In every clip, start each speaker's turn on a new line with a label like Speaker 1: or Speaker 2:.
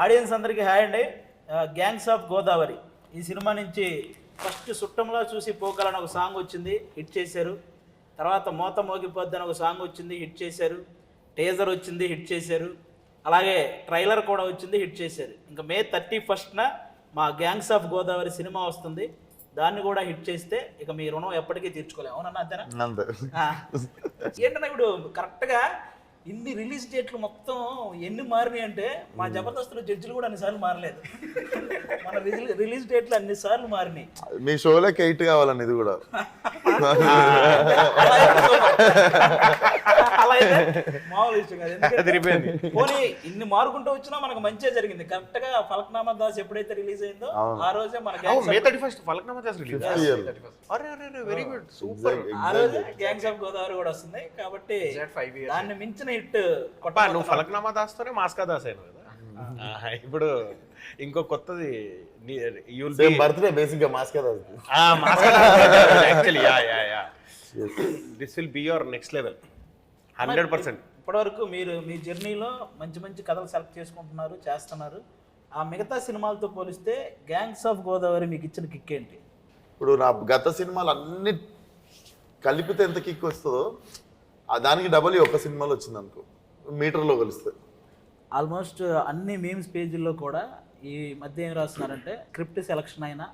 Speaker 1: Audience అందరికీ hi అండి. Gangs of Godavari ఈ సినిమా నుంచి ఫస్ట్ సుట్టంలో చూసి పోగలని ఒక సాంగ్ వచ్చింది, హిట్ చేశారు. తర్వాత మోత మోగిపోద్దని ఒక సాంగ్ వచ్చింది, హిట్ చేశారు. టేజర్ వచ్చింది, హిట్ చేశారు. అలాగే ట్రైలర్ కూడా వచ్చింది, హిట్ చేశారు. ఇంకా May 31న మా గ్యాంగ్స్ ఆఫ్ గోదావరి సినిమా వస్తుంది. దాన్ని కూడా హిట్ చేస్తే ఇక మీ రుణం ఎప్పటికీ తీర్చుకోలేము. అవునన్నా అంతేనా? ఏంటన్నా ఇప్పుడు కరెక్ట్గా ఇన్ని రిలీజ్ డేట్లు మొత్తం ఎన్ని మారినాయి అంటే మా జబర్దస్త్లో జడ్జిలు కూడా అన్నిసార్లు మారలేదు. మన రిలీజ్ డేట్లు అన్నిసార్లు మారినాయి.
Speaker 2: మీ షోలోకి 8 కావాలండి ఇది కూడా.
Speaker 1: అలా అయితే మామూలు విషయం కాదు. పోనీ ఇన్ని మారుకుంటూ వచ్చినా మనకు మంచిగా జరిగింది. కరెక్ట్ గా ఫలక్నామా దాస్ ఎప్పుడైతే రిలీజ్ అయిందో ఆ రోజే మన
Speaker 3: May 31st Falaknuma Das release. Very good, super.
Speaker 1: ఆ రోజే గ్యాంగ్స్ ఆఫ్ గోదావరి కూడా వస్తుంది. కాబట్టి దాన్ని మించిన హిట్
Speaker 3: నువ్వు ఫలక్నామా దాస్తోనే మాస్కా దాస్ అయినావు కదా. ఇప్పుడు ఇంకో కొత్తది
Speaker 2: బర్త్డే బేసిక్ గా మాస్క్ కదా
Speaker 3: actually this will be your next level 100%.
Speaker 1: ఇప్పటివరకు మీరు మీ జర్నీలో మంచి మంచి కథలు సెలెక్ట్ చేసుకుంటున్నారు, చేస్తున్నారు. ఆ మిగతా సినిమాలతో పోలిస్తే గ్యాంగ్స్ ఆఫ్ గోదావరి మీకు ఇచ్చిన కిక్ ఏంటి?
Speaker 2: ఇప్పుడు నా గత సినిమాలు అన్ని కలిపితే ఎంత కిక్ వస్తుందో దానికి డబల్ ఒక్క సినిమాలో వచ్చింది అనుకో, మీటర్లో కలిస్తే.
Speaker 1: ఆల్మోస్ట్ అన్ని మీమ్స్ పేజీల్లో కూడా ఈ మధ్య ఏం రాస్తున్నారంటే స్క్రిప్ట్ సెలక్షన్ అయినా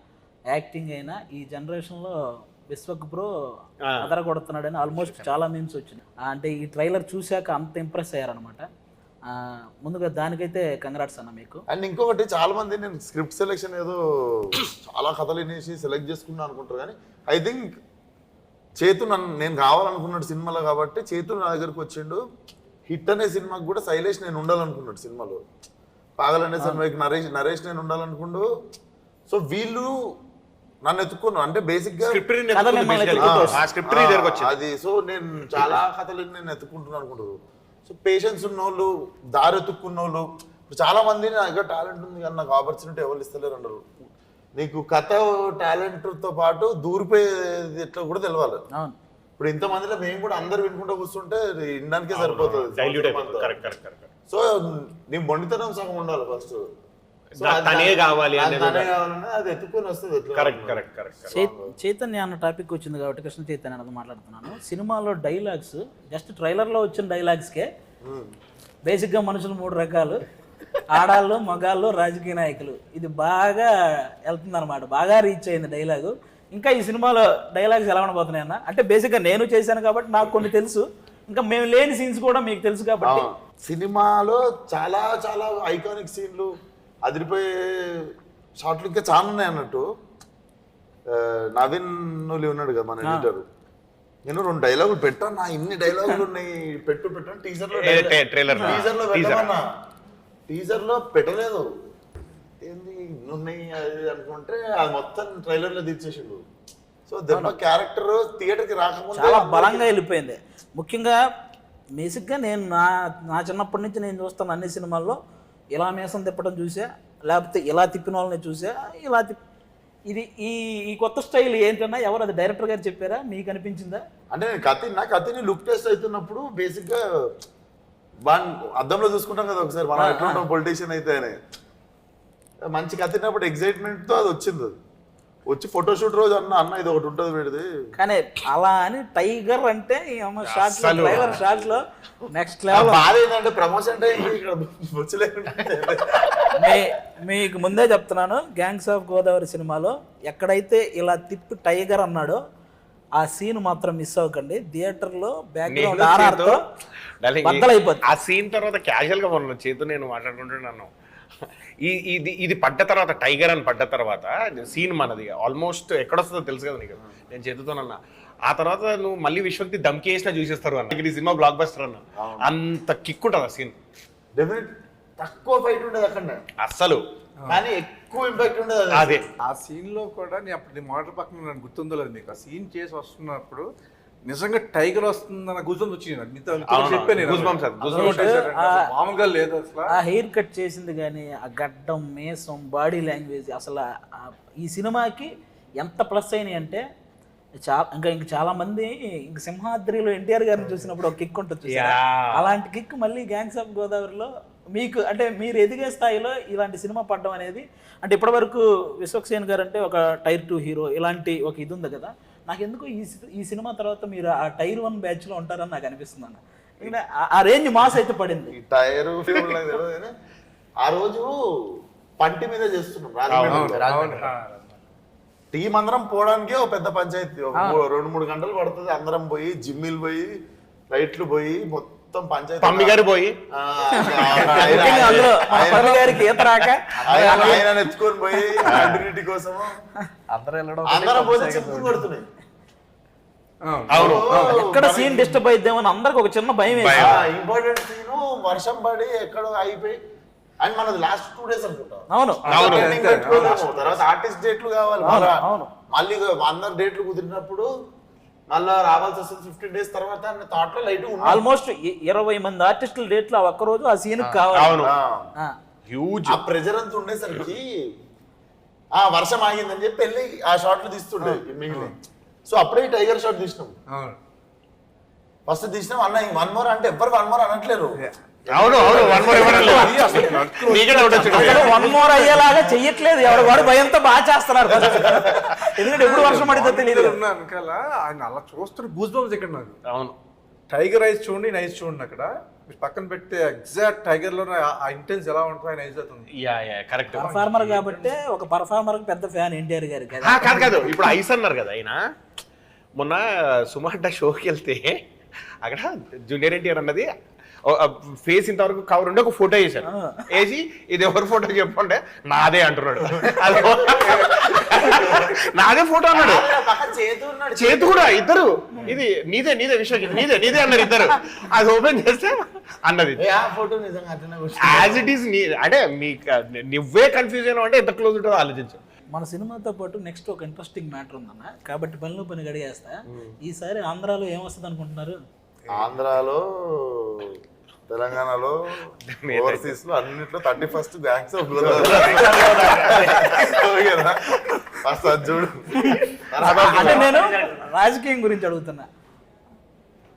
Speaker 1: యాక్టింగ్ అయినా ఈ జనరేషన్లో విశ్వక్ బ్రో అదర కొడుతున్నాడని ఆల్మోస్ట్ చాలా మీమ్స్ వచ్చినాయి. అంటే ఈ ట్రైలర్ చూశాక అంత ఇంప్రెస్ అయ్యారనమాట. ముందుగా దానికైతే కంగ్రాట్స్ అన్న మీకు.
Speaker 2: అండ్ ఇంకొకటి చాలా మంది నేను స్క్రిప్ట్ సెలెక్షన్ ఏదో చాలా కథలు వినేసి సెలెక్ట్ చేసుకున్నా అనుకుంటారు, కానీ ఐ థింక్ చేతు నేను కావాలనుకున్నాడు సినిమాలో కాబట్టి చేతు నా దగ్గరకు వచ్చిండు. హిట్ అనే సినిమాకి కూడా శైలేష్ నేను ఉండాలనుకున్నాడు సినిమాలో, పాగలనే సినిమాకి నరేష్ నేను ఉండాలనుకుండు. సో వీళ్ళు నన్ను ఎత్తుకున్నాను అంటే బేసిక్ గా అది. సో నేను చాలా కథలు నేను ఎత్తుకుంటున్నాను అనుకుంటారు. సో పేషెన్స్ ఉన్నోళ్ళు, దారి ఎత్తుక్కున్న వాళ్ళు, ఇప్పుడు చాలా మంది నా దగ్గర టాలెంట్ ఉంది కానీ నాకు ఆపర్చునిటీ ఎవరు ఇస్తలేరు అన్నారు. నీకు కథ టాలెంట్ తో పాటు దూరిపోయేది ఎట్లా కూడా తెలవాలి. ఇప్పుడు ఇంతమందిలో మేము కూడా అందరు వినుకుంటూ కూర్చుంటే వినడానికే సరిపోతుంది. సో నీ మొండితనం సగం ఉండాలి ఫస్ట్, అది ఎత్తుకొని వస్తుంది.
Speaker 1: చైతన్య అన్న టాపిక్ వచ్చింది కాబట్టి కృష్ణ చైతన్య అన్నది మాట్లాడుతున్నాను. సినిమాలో డైలాగ్స్ జస్ట్ ట్రైలర్లో వచ్చిన డైలాగ్స్కే బేసిక్గా మనుషులు 3 రకాలు, ఆడాళ్ళు, మగాళ్ళు, రాజకీయ నాయకులు. ఇది బాగా వెళ్తుంది అనమాట, బాగా రీచ్ అయింది డైలాగు. ఇంకా ఈ సినిమాలో డైలాగ్స్ ఎలా ఉండబోతున్నాయి అన్న? అంటే బేసిక్గా నేను చేశాను కాబట్టి నాకు కొన్ని తెలుసు, ఇంకా మేము లేని సీన్స్ కూడా మీకు తెలుసు కాబట్టి.
Speaker 2: సినిమాలో చాలా చాలా ఐకానిక్ సీన్లు, అదిరిపోయే షార్ట్లు ఇంకా చాలా ఉన్నాయి అన్నట్టు. నవీన్ నులి ఉన్నాడు కదా మన ఎడిటర్, నేను 2 డైలాగులు పెట్టాను. నా ఇన్ని డైలాగులు ఉన్నాయి, పెట్టాను టీజర్లో పెట్టలేదు. ఏంది ఇన్నున్నాయి అది అనుకుంటే అది మొత్తం ట్రైలర్లో తీర్చేసిండు. సో దెబ్బ క్యారెక్టర్ థియేటర్కి రాకముందు
Speaker 1: చాలా బలంగా వెళ్ళిపోయింది. ముఖ్యంగా బేసిక్గా నేను నా చిన్నప్పటి నుంచి నేను చూస్తాను అన్ని సినిమాల్లో ఇలా మేసం తిప్పడం చూసా, లేకపోతే ఇలా తిప్పిన వాళ్ళని చూసా, ఇలా ఇది ఈ కొత్త స్టైల్ ఏంటన్నా ఎవరు అది డైరెక్టర్ గారు చెప్పారా, మీకు అనిపించిందా?
Speaker 2: అంటే నేను కత్తిని లుక్ టెస్ట్ అవుతున్నప్పుడు బేసిక్గా అద్దంలో చూసుకుంటాం కదా ఒకసారి మనం ఎట్లా ఉంటాం పొలిటీషియన్ అయితే అని. మంచి కత్తినప్పుడు ఎగ్జైట్మెంట్తో అది వచ్చింది. అది వచ్చి ఫోటోషూట్ రోజు అన్న ఇది ఒకటి ఉంటుంది పెడితే, కానీ
Speaker 1: అలా అని టైగర్ అంటే షార్ట్ లో నెక్స్ట్ లెవెల్.
Speaker 2: బాధ ఏంటంటే ప్రమోషన్ టైం ఇక్కడ
Speaker 1: మీకు ముందే చెప్తున్నాను, గ్యాంగ్స్ ఆఫ్ గోదావరి సినిమాలో ఎక్కడైతే ఇలా తిప్పి టైగర్ అన్నాడో ఆ సీన్ మాత్రం మిస్ అవ్వకండి. థియేటర్లో బ్యాక్గ్రౌండ్ ఆర్ఆర్తో బద్దలైపోతుంది.
Speaker 3: ఆ సీన్ తర్వాత క్యాజువల్ గా మనం చేతు నేను మాట్లాడుకుంటున్నాను. ఇది పడ్డ తర్వాత, టైగర్ అని పడ్డ తర్వాత సీన్ మనది ఆల్మోస్ట్ ఎక్కడొస్తుందో తెలుసు కదా నీకు, నేను చేతుతోనన్నా. ఆ తర్వాత నువ్వు మళ్ళీ విశ్వక్తి దమ్కి వేసినా చూసేస్తారు అన్న. ఈ సినిమా బ్లాక్ బస్టర్ అన్న, అంత కిక్ ఉంటుంది ఆ సీన్.
Speaker 2: డెఫినెట్ తక్కువ ఫైట్ ఉండదు అక్కడ
Speaker 3: అస్సలు,
Speaker 2: కానీ ఎక్కువ ఇంపాక్ట్ ఉండదు.
Speaker 3: అదే
Speaker 4: ఆ సీన్ లో కూడా నేను అప్పుడు మోటార్ పక్కన నాకు గుర్తుందో లేదు మీకు, ఆ సీన్ చేసి వస్తున్నప్పుడు నిజంగా టైగర్ వస్తుందన్న గుజంస్ వచ్చింది మామూలుగా లేదు అసలు.
Speaker 1: ఆ హెయిర్ కట్ చేసింది కానీ ఆ గడ్డం, మేసం, బాడీ లాంగ్వేజ్ అసలు ఈ సినిమాకి ఎంత ప్లస్ అయినాయి అంటే ఇంకా చాలా మంది ఇంక సింహాద్రిలో ఎన్టీఆర్ గారిని చూసినప్పుడు ఒక కిక్ ఉంటుంది, అలాంటి కిక్ మళ్ళీ గ్యాంగ్స్ ఆఫ్ గోదావరిలో మీకు అంటే మీరు ఎదిగే స్థాయిలో ఇలాంటి సినిమా పడడం అనేది అంటే ఇప్పటివరకు విశ్వక్సేన్ గారు అంటే ఒక టైర్ 2 హీరో ఇలాంటి ఒక ఇది ఉంది కదా, నాకు ఎందుకు ఈ సినిమా తర్వాత మీరు ఆ టైర్ 1 బ్యాచ్లో ఉంటారని నాకు అనిపిస్తుంది అన్న. ఎందుకంటే ఆ రేంజ్ మాస్ అయితే పడింది.
Speaker 2: ఈ టైర్ ఫీల్డ్ నాకు తెలియదు కానీ ఆ రోజు పంటి మీద చేస్తున్నాం రాజమండ్రిలో. టీం అందరం పోవడానికే ఒక పెద్ద పంచాయతీ, 2-3 గంటలు పడుతుంది. అందరం పోయి జిమ్మిల్ పోయి లైట్లు పోయి మొత్తం పంచాయతీ
Speaker 3: పమ్మి గారు పోయి
Speaker 1: అందులో మన పల్లి గారికి ఈత రాక
Speaker 2: ఆయన ఎత్తుకొని పోయి కంటిన్యూటీ కోసము అందరం పోతే చెప్పులు కొడుతున్నాయి.
Speaker 3: అవును
Speaker 1: ఎక్కడ సీన్ డిస్టర్బ్ అయిద్దామో అని అందరికి ఒక చిన్న భయం వేసి
Speaker 2: ఇంపార్టెంట్ సీను వర్షం పడి ఎక్కడో అయిపోయి అండ్ మనది లాస్ట్ 2 days అనుకుంటా.
Speaker 1: అవును
Speaker 2: Ending పెట్టుకోలేము. తర్వాత ఆర్టిస్ట్ డేట్లు కావాలి
Speaker 1: అవును.
Speaker 2: మళ్ళీ అందరు డేట్లు కుదిరినప్పుడు మళ్ళా రావాల్సి వస్తుంది 15 days తర్వాత అన్న థాట్ లో లైట్
Speaker 1: ఆల్మోస్ట్ 20 మంది ఆర్టిస్టుల డేట్లు ఆ ఒక్క రోజు ఆ సీన్ కావాలి.
Speaker 3: అవును
Speaker 1: ఆ.
Speaker 3: హ్యూజ్
Speaker 2: ఆ ప్రెజర్ అంతా ఉండేసరికి ఆ వర్షం ఆగిందని చెప్పి వెళ్ళి ఆ షాట్లు తీస్తుండే మిగిలిన. సో అప్పుడే టైగర్ షాట్ తీసినాం. ఫస్ట్ తీసినాం అన్న 1 more అంటే ఎవ్వరు 1 more అనట్లేరు.
Speaker 3: అవును అవును వన్ మోర్ నీకే డౌట్ వచ్చింది.
Speaker 1: అసలు 1 more అయ్యేలాగా చెయ్యట్లేదు, ఎవడు వాడు భయంతో బాగా చేస్తున్నారు. ఎందుకంటే ఎప్పుడు వర్షం పడితే తెలియదు.
Speaker 4: వెనకాల ఆయన అలా చూస్తున్న గూస్ బంప్స్ ఇక్కడ నాకు.
Speaker 3: అవును
Speaker 4: టైగర్ ఐస్ చూడండి, ఈయన ఐస్ చూడండి. అక్కడ మీరు పక్కన పెడితే ఎగ్జాక్ట్ టైగర్ లో ఆ ఇంటెన్స్ ఎలా ఉంటుందో ఆయన ఐస్ అవుతుంది.
Speaker 3: Yeah yeah correct.
Speaker 1: పర్ఫార్మర్ కాబట్టి ఒక పర్ఫార్మర్ పెద్ద ఫ్యాన్ ఎన్టీఆర్ గారి
Speaker 3: కాదు కాదు ఇప్పుడు ఐస్ అన్నారు కదా ఆయన. మొన్న సుమార్ట షోకి వెళ్తే అక్కడ జూనియర్ ఎన్టీఆర్ అన్నది ఫేస్ ఇంతవరకు కవర్ ఉండి ఒక ఫోటో వేసారు. వేసి ఇది ఎవరి ఫోటో చెప్పంటే నాదే అంటున్నాడు. నాదే ఫోటో అన్నాడు. చేతు కూడా ఇద్దరు ఇది నీదే నీదే విశ్వకి నీదే నీదే అన్నారు ఇద్దరు. అది ఓపెన్ చేస్తే అన్నది
Speaker 2: ఫోటో నిజంగా
Speaker 3: యాజ్ ఇట్ ఈస్. అంటే మీ నువ్వే కన్ఫ్యూజ్ అయినా అంటే ఎంత క్లోజ్ ఉంటుందో ఆలోచించు.
Speaker 1: మన సినిమాతో పాటు నెక్స్ట్ ఒక ఇంట్రెస్టింగ్ మ్యాటర్ ఉందన్న, కాబట్టి పనిలో పని గడిగేస్తా. ఈసారి ఆంధ్రాలో ఏమొస్తుంది అనుకుంటున్నారు?
Speaker 2: ఆంధ్రాలో తెలంగాణలో ఓవర్సీస్ లో అన్నిట్లో 31st గ్యాంగ్స్ ఆఫ్ ఫస్ట్ చూడు.
Speaker 1: అంటే నేను రాజకీయం గురించి అడుగుతున్నా.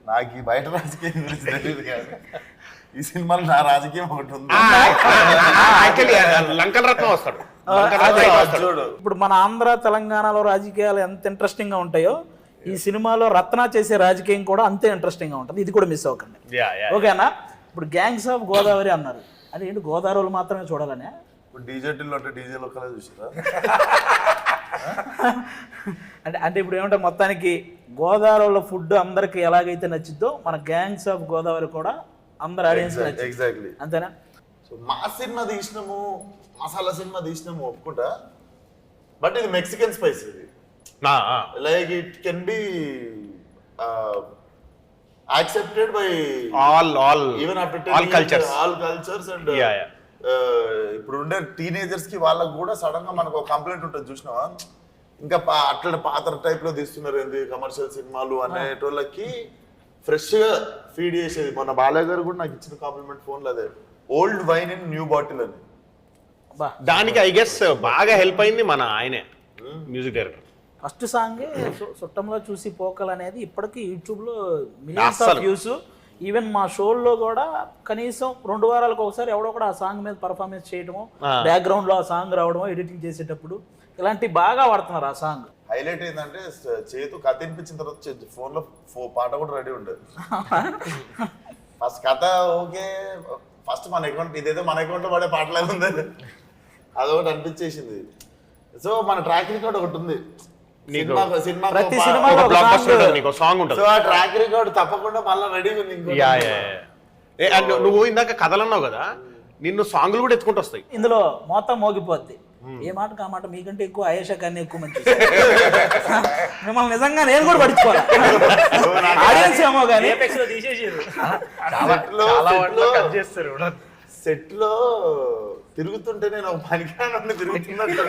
Speaker 2: నాకు ఈ బయట రాజకీయం గురించి తెలియదు కానీ ఈ సినిమాలో నా రాజకీయం ఒకటి ఉంది.
Speaker 3: లంకల రత్నం వస్తాడు.
Speaker 2: చూడు
Speaker 1: ఇప్పుడు మన ఆంధ్ర తెలంగాణలో రాజకీయాలు ఎంత ఇంట్రెస్టింగ్ గా ఉంటాయో ఈ సినిమాలో రత్న చేసే రాజకీయం కూడా అంతే ఇంట్రెస్టింగ్ గా ఉంటుంది. ఇది కూడా మిస్ అవ్వకండి, ఓకేనా? ఇప్పుడు గ్యాంగ్స్ ఆఫ్ గోదావరి అన్నారు, అది ఏంటి గోదావరిలో మాత్రమే చూడాలనే?
Speaker 2: ఇప్పుడు డీజేటీలో అంటే డీజే ఒక్కలే చూసారా?
Speaker 1: అంటే ఇప్పుడు ఏమంటే మొత్తానికి గోదావరిలో ఫుడ్ అందరికి ఎలాగైతే నచ్చిద్దో మన గ్యాంగ్స్ ఆఫ్ గోదావరి కూడా అందరు ఆడియన్స్
Speaker 2: ఎగ్జాక్ట్లీ
Speaker 1: అంతేనా?
Speaker 2: సో మా సినిమా తీసినాము, మసాలా సినిమా తీసినాము ఒప్పుకుంటా, బట్ ఇది మెక్సికన్ స్పైస్. ఇది like it can be accepted by
Speaker 3: all
Speaker 2: even after
Speaker 3: all cultures
Speaker 2: and ఇప్పుడు ఉండే టీనేజర్స్ కి వాళ్ళకి కూడా సడన్ గా మనకు ఒక కంప్లైంట్ ఉంటుంది చూసినావా, ఇంకా అట్లా పాత టైప్ లో తీస్తున్నారు ఏంది కమర్షియల్ సినిమాలు అనేటోళ్ళకి ఫ్రెష్ గా ఫీడ్ చేసేది. మన బాలయ్య గారు కూడా నాకు ఇచ్చిన కాంప్లిమెంట్ ఫోన్ లో అదే, old wine in new bottle అని.
Speaker 3: దానికి ఐ గెస్ బాగా హెల్ప్ అయింది మన ఆయనే మ్యూజిక్ డైరెక్టర్.
Speaker 1: ఫస్ట్ సాంగే చుట్టంలో చూసి పోకల్ అనేది ఇప్పటికీ యూట్యూబ్లో మిలియన్స్ ఆఫ్ వ్యూస్. ఈవెన్ మా షోల్లో కూడా కనీసం 2 వారాలకు ఒకసారి ఎవడో కూడా ఆ సాంగ్ మీద పర్ఫార్మెన్స్ చేయడము, బ్యాక్గ్రౌండ్లో ఆ సాంగ్ రావడము, ఎడిటింగ్ చేసేటప్పుడు ఇలాంటి బాగా వాడుతున్నారు ఆ సాంగ్.
Speaker 2: హైలైట్ ఏంటంటే చేతు కథ వినిపించిన తర్వాత ఫోన్ లో పాట కూడా రెడీ ఉండదు. ఫస్ట్ కథ ఓకే, ఫస్ట్ మన అకౌంట్ ఇదేదో మన అకౌంట్ లో పడే పాటలే ఉంది, అదొకటి అనిపించేసింది. సో మన ట్రాక్ రికార్డ్ ఒకటి ఉంది,
Speaker 1: ప్రతి సినిమాలో
Speaker 3: సాంగ్ ఉంటుంది.
Speaker 2: సో ఆ ట్రాక్ రికార్డ్ తప్పకుండా మళ్ళీ రెడీ ఉంది.
Speaker 3: నువ్వు ఇందాక కథలన్నావు కదా, నిన్ను సాంగ్లు కూడా ఎత్తుకుంటూ వస్తాయి.
Speaker 1: ఇందులో మొత్తం మోగిపోద్ది. ఏ మాట కా మాట మీకంటే ఎక్కువ ఆయేషా ఖాన్ ఎక్కువ మంచి మిమ్మల్ని నిజంగా నేను కూడా పడుచుకోవాలి. ఆడియన్స్ ఏమో కానీ
Speaker 2: సెట్ లో తిరుగుతుంటే నేను పనికిరాని తిరుగుతున్నట్టు.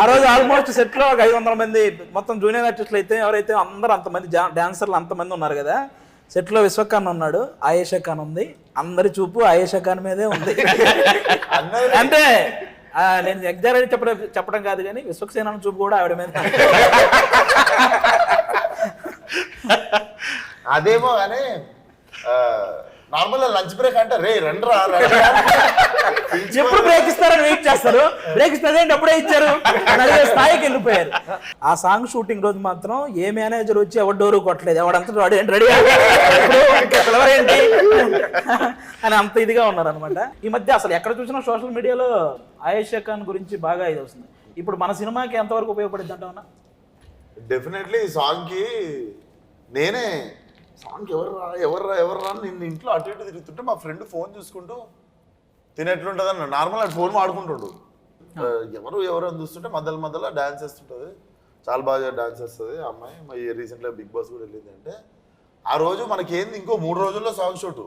Speaker 1: ఆ రోజు ఆల్మోస్ట్ సెట్ లో ఒక 500 మంది మొత్తం జూనియర్ ఆర్టిస్టులు అయితే ఎవరైతే అందరూ అంతమంది డాన్సర్లు అంతమంది ఉన్నారు కదా. సెట్ లో విశ్వఖాన్ ఉన్నాడు, ఆయేషా ఖాన్ ఉంది, అందరి చూపు ఆయేషా ఖాన్ మీదే ఉంది. అంటే నేను ఎగ్జాక్ట్ చెప్పడం కాదు కానీ విశ్వక్సేన చూపు కూడా ఆవిడ మీద.
Speaker 2: అదేమో కానీ నార్మల్ లంచ్ బ్రేక్ అంటే రే రండ్రా
Speaker 1: ఎప్పుడు బ్రేక్ ఇస్తారని వెయిట్ చేస్తారు. బ్రేక్ ఇస్తారంటే అప్పుడే ఇచ్చారు అని అడిగే స్థాయికి వెళ్ళిపోయారు. ఆ సాంగ్ షూటింగ్ రోజు మాత్రం ఏ మేనేజర్ వచ్చి ఎవరు డోరు కొట్టలేదు, ఎవడంతా రెడీ ఏంటి అని అంత ఇదిగా ఉన్నారు అనమాట. ఈ మధ్య అసలు ఎక్కడ చూసినా సోషల్ మీడియాలో ఆయేషా ఖాన్ గురించి బాగా ఇది వస్తుంది. ఇప్పుడు మన సినిమాకి ఎంతవరకు ఉపయోగపడింది అంటావునా?
Speaker 2: డెఫినెట్లీ ఈ సాంగ్కి నేనే సాంగ్ ఎవర్రా నిన్ను ఇంట్లో అటు ఇటు తిరుగుతుంటే మా ఫ్రెండ్ ఫోన్ చూసుకుంటూ తినేట్లుంటుంది అన్న. నార్మల్ అది ఫోన్ వాడుకుంటాడు, ఎవరు అని చూస్తుంటే మధ్యలో డాన్స్ వేస్తుంటుంది. చాలా బాగా డాన్స్ వేస్తుంది ఆ అమ్మాయి. రీసెంట్గా బిగ్ బాస్ కూడా వెళ్ళింది. అంటే ఆ రోజు మనకేంది ఇంకో 3 రోజుల్లో సాంగ్ షూట్.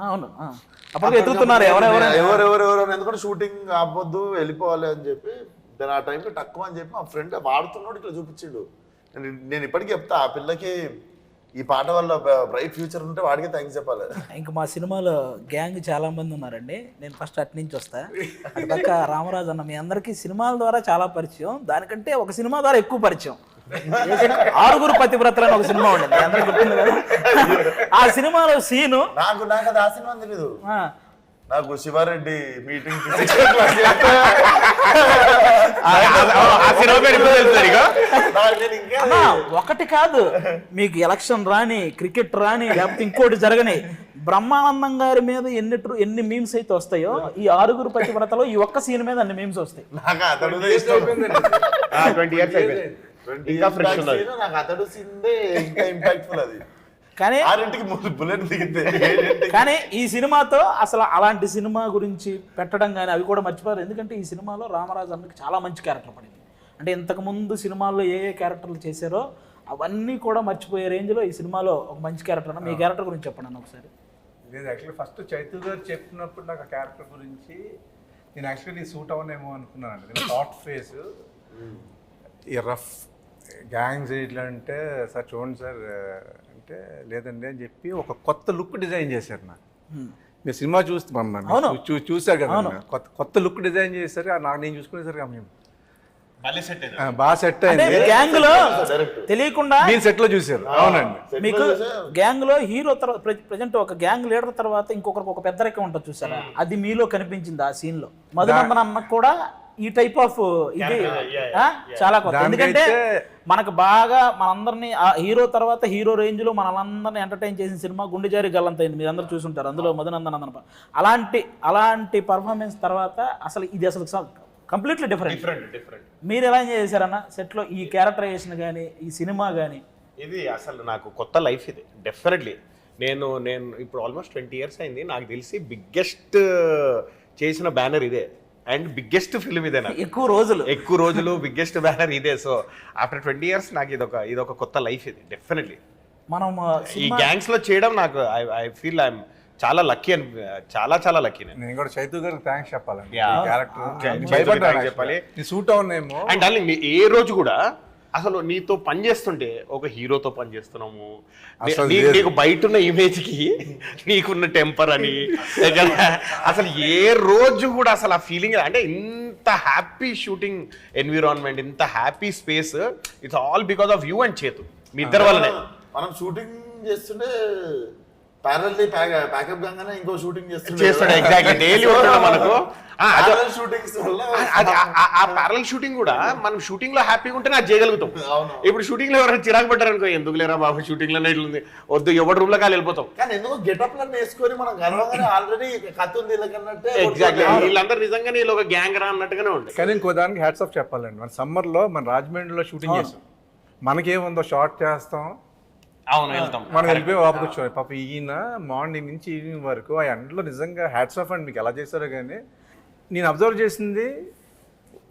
Speaker 1: అవును, అప్పుడు ఎదుగుతున్నారు
Speaker 2: ఎవరెవరు ఎందుకంటే షూటింగ్ ఆపొద్దు వెళ్ళిపోవాలి అని చెప్పి దాని ఆ టైంకి తక్కువ అని చెప్పి మా ఫ్రెండ్ వాడుతున్నాడు ఇట్లా చూపించిండు. నేను ఇప్పటికీ చెప్తా ఆ పిల్లకి ఈ పాట వల్ల బ్రైట్ ఫ్యూచర్ ఉంటే వాడికి థ్యాంక్స్ చెప్పాలి.
Speaker 1: ఇంకా మా సినిమాలో గ్యాంగ్ చాలా మంది ఉన్నారండి. నేను ఫస్ట్ అటు నుంచి వస్తా. అటు పక్క రామరాజు అన్న, మీ అందరికీ సినిమాల ద్వారా చాలా పరిచయం, దానికంటే ఒక సినిమా ద్వారా ఎక్కువ పరిచయం. 6 పతివ్రతలని ఒక సినిమా ఉండేది, అందరికి గుర్తుంది కదా. ఆ సినిమాలో సీను
Speaker 2: నాకు అది ఆ సినిమా తెలీదు. నాకు శివారెడ్డి మీటింగ్
Speaker 1: ఒకటి కాదు, మీకు ఎలక్షన్ రాని, క్రికెట్ రాని, లేకపోతే ఇంకోటి జరగని, బ్రహ్మానందం గారి మీద ఎన్ని మీమ్స్ అయితే వస్తాయో ఈ 6 పతివ్రతలో ఈ ఒక్క సీన్ మీద అన్ని మీమ్స్ వస్తాయి.
Speaker 2: నాకు అతడు
Speaker 3: 20 years అయిపోయింది.
Speaker 2: నాకు అతడు సీన్దే ఇంకా ఇంపాక్ట్ఫుల్. అది
Speaker 1: కానీ
Speaker 2: బుల్లెట్ దిగితే
Speaker 1: కానీ ఈ సినిమాతో అసలు అలాంటి సినిమా గురించి పెట్టడం కానీ అవి కూడా మర్చిపోయారు. ఎందుకంటే ఈ సినిమాలో రామరాజు అన్నకి చాలా మంచి క్యారెక్టర్ పడింది. అంటే ఇంతకుముందు సినిమాల్లో ఏ క్యారెక్టర్లు చేశారో అవన్నీ కూడా మర్చిపోయే రేంజ్లో ఈ సినిమాలో ఒక మంచి క్యారెక్టర్ అన్న. మీ క్యారెక్టర్ గురించి చెప్పండి అన్న ఒకసారి.
Speaker 4: నేను యాక్చువల్లీ ఫస్ట్ చైతు గారు చెప్పినప్పుడు నాకు ఆ క్యారెక్టర్ గురించి నేను యాక్చువల్లీ సూట్ అవనేమో అనుకున్నానండి. నేను థాట్ ఫేస్ ఈ రఫ్ గ్యాంగ్స్ ఇట్లా అంటే సార్ చూడండి సార్ అంటే లేదండి అని చెప్పి ఒక కొత్త లుక్ డిజైన్ చేశారు నాకు. మీరు సినిమా చూస్తారు కదా, కొత్త లుక్ డిజైన్ చేశారు. నాకు నేను చూసుకునేసరికి మేము బాగా సెట్ అయింది.
Speaker 1: గ్యాంగ్ లో తెలియకుండా
Speaker 4: మీరు సెట్ లో చూసారు. అవునండి,
Speaker 1: మీకు గ్యాంగ్ లో హీరో తర్వాత ప్రెజెంట్ ఒక గ్యాంగ్ లీడర్ తర్వాత ఇంకొకరికి ఒక పెద్దరికం ఉంటుంది చూసారా, అది మీలో కనిపించింది ఆ సీన్ లో. మధునందన్ అన్నకు కూడా ఈ టైప్ ఆఫ్ ఇది చాలా కొత్త. ఎందుకంటే మనకు బాగా మనందరినీ హీరో తర్వాత హీరో రేంజ్ లో మనలందరినీ ఎంటర్టైన్ చేసిన సినిమా గుండె జారి గల్లంతైంది, మీరు అందరూ చూసుంటారు. అందులో మధునందన్ అన్న అలాంటి పర్ఫార్మెన్స్ తర్వాత అసలు ఇది అసలు కంప్లీట్లీ డిఫరెంట్. మీరు ఎలా ఎంజాయ్ చేశారన్న సెట్లో ఈ క్యారెక్టరైజేషన్ కానీ ఈ సినిమా కానీ?
Speaker 3: ఇది అసలు నాకు కొత్త లైఫ్ ఇది డెఫినెట్లీ. నేను ఇప్పుడు ఆల్మోస్ట్ 20 years అయింది. నాకు తెలిసి బిగ్గెస్ట్ చేసిన బ్యానర్ ఇదే అండ్ బిగ్గెస్ట్ ఫిల్మ్ ఇదే. నాకు ఎక్కువ రోజులు బిగ్గెస్ట్ బ్యానర్ ఇదే. సో ఆఫ్టర్ 20 years నాకు ఇదొక కొత్త లైఫ్ ఇది డెఫినెట్లీ.
Speaker 1: మనం
Speaker 3: ఈ గ్యాంగ్స్ లో చేయడం నాకు ఐ ఫీల్ ఐఎమ్ చాలా లక్కీ అని చాలా లక్కీ.
Speaker 4: నేను కూడా చైతు గారికి థ్యాంక్స్ చెప్పాలండి.
Speaker 3: చెప్పాలి
Speaker 4: సూట్ అవునేమో.
Speaker 3: అండ్ డార్లింగ్ ఏ రోజు కూడా అసలు నీతో పని చేస్తుంటే ఒక హీరోతో పని చేస్తున్నాము, నీకు బయట ఉన్న ఇమేజ్ కి నీకున్న టెంపర్ అని అసలు ఏ రోజు కూడా అసలు ఆ ఫీలింగ్ అంటే ఇంత హ్యాపీ షూటింగ్ ఎన్విరాన్మెంట్, ఇంత happy space, it's all because of you and చేతు. మీ ఇద్దరు వల్లనే.
Speaker 2: మనం షూటింగ్ చేస్తుంటే ప్యారల్లీ ప్యాకప్ గానే ఇంకో షూటింగ్
Speaker 3: చేస్తాడు. ఎగ్జాక్ట్లీ డైలీ ఉంటాడు మనకు.
Speaker 2: షూటింగ్స్
Speaker 3: ఆ ప్యారల్ షూటింగ్ కూడా మనం షూటింగ్ లో హ్యాపీగా ఉంటే నాకు చేయగలుగుతాం. ఇప్పుడు షూటింగ్ లో ఎవరైనా చిరాకు పడ్డారు అనుకో, ఎందుకు లేరా బాబు షూటింగ్ లోనే ఇట్లుంది వద్దు, ఎవరి రూమ్ లో కాలు వెళ్ళిపోతాం.
Speaker 2: కానీ ఎందుకు గెటప్ లను వేసుకొని మనం గర్వంగానే ఆల్రెడీ కథ ఉంది ఇలాగన్నట్టే.
Speaker 3: ఎగ్జాక్ట్లీ వీళ్ళందరూ నిజంగానే ఇలా ఒక గ్యాంగ్ రా అన్నట్టుగానే ఉంటుంది.
Speaker 4: కానీ ఇంకో దానికి హ్యాట్స్ ఆఫ్ చెప్పాలండి. మన సమ్మర్ లో మన రాజమండ్రిలో షూటింగ్ చేస్తాం, మనకేముందో షార్ట్ చేస్తాం,
Speaker 3: అవును వెళ్తాం,
Speaker 4: మనం వెళ్ళిపోయి వాపుకొచ్చాం. పాప ఈయన మార్నింగ్ నుంచి ఈవినింగ్ వరకు ఆ ఎండలో నిజంగా హ్యాట్స్ ఆఫ్ అండి. మీకు ఎలా చేశారో కానీ నేను అబ్జర్వ్ చేసింది